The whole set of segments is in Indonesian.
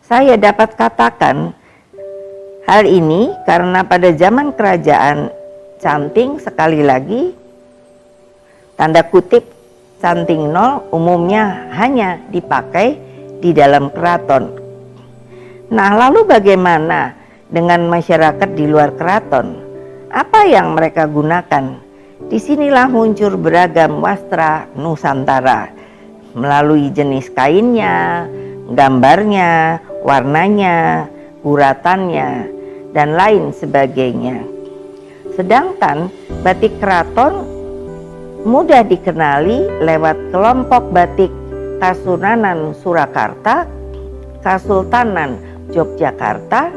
Saya dapat katakan hal ini karena pada zaman kerajaan Canting, sekali lagi tanda kutip Canting Nol umumnya hanya dipakai di dalam keraton. Nah, lalu bagaimana dengan masyarakat di luar keraton? Apa yang mereka gunakan? Disinilah muncul beragam wastra Nusantara melalui jenis kainnya, gambarnya, warnanya, uratannya, dan lain sebagainya. Sedangkan batik keraton mudah dikenali lewat kelompok batik Kasunanan Surakarta, Kasultanan Yogyakarta,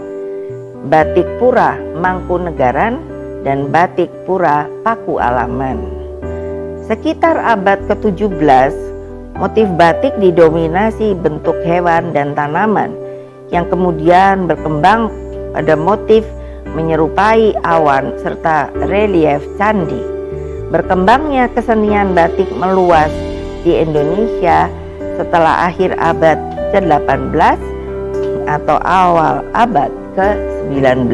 batik Pura Mangkunegaran, dan batik Pura Pakualaman. Sekitar abad ke-17, motif batik didominasi bentuk hewan dan tanaman yang kemudian berkembang pada motif menyerupai awan serta relief candi. Berkembangnya kesenian batik meluas di Indonesia setelah akhir abad ke-18 atau awal abad ke-19.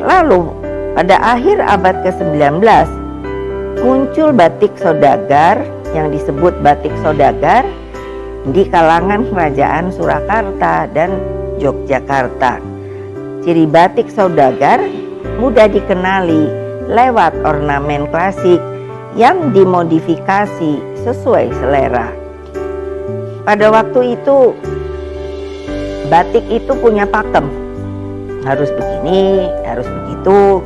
Lalu pada akhir abad ke-19 muncul batik saudagar yang disebut batik saudagar di kalangan kerajaan Surakarta dan Yogyakarta. Ciri batik saudagar mudah dikenali lewat ornamen klasik yang dimodifikasi sesuai selera. Pada waktu itu batik itu punya pakem, harus begini, harus begitu.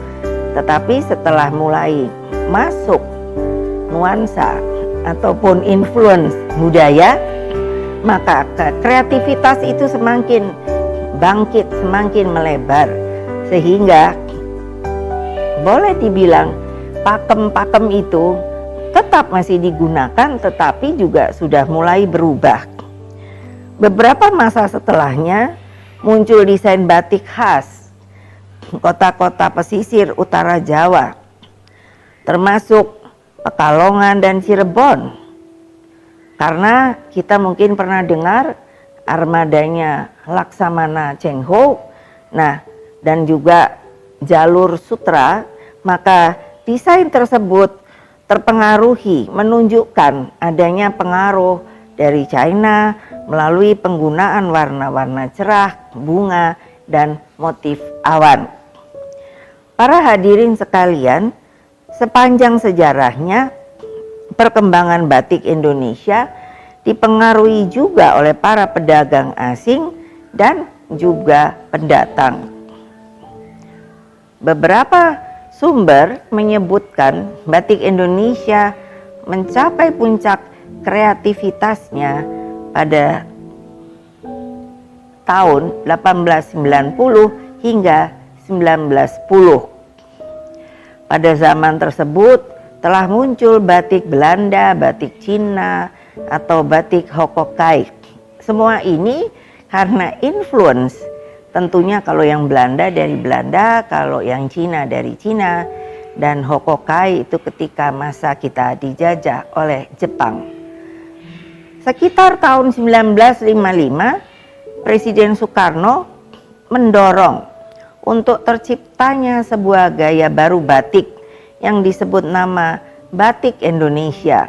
Tetapi setelah mulai masuk nuansa ataupun influence budaya, maka kreativitas itu semakin bangkit, semakin melebar, sehingga boleh dibilang pakem-pakem itu tetap masih digunakan, tetapi juga sudah mulai berubah. Beberapa masa setelahnya muncul desain batik khas kota-kota pesisir utara Jawa, termasuk Pekalongan dan Cirebon. Karena kita mungkin pernah dengar armadanya Laksamana Cheng-ho, nah, dan juga jalur sutra, maka desain tersebut terpengaruhi, menunjukkan adanya pengaruh dari China melalui penggunaan warna-warna cerah, bunga, dan motif awan. Para hadirin sekalian, sepanjang sejarahnya perkembangan batik Indonesia dipengaruhi juga oleh para pedagang asing dan juga pendatang. Beberapa sumber menyebutkan batik Indonesia mencapai puncak kreativitasnya pada tahun 1890 hingga 1910. Pada zaman tersebut telah muncul batik Belanda, batik Cina, atau batik Hokkaido. Semua ini karena influence, tentunya kalau yang Belanda dari Belanda, kalau yang Cina dari Cina, dan Hokkaido itu ketika masa kita dijajah oleh Jepang. Sekitar tahun 1955, Presiden Soekarno mendorong untuk terciptanya sebuah gaya baru batik yang disebut nama Batik Indonesia.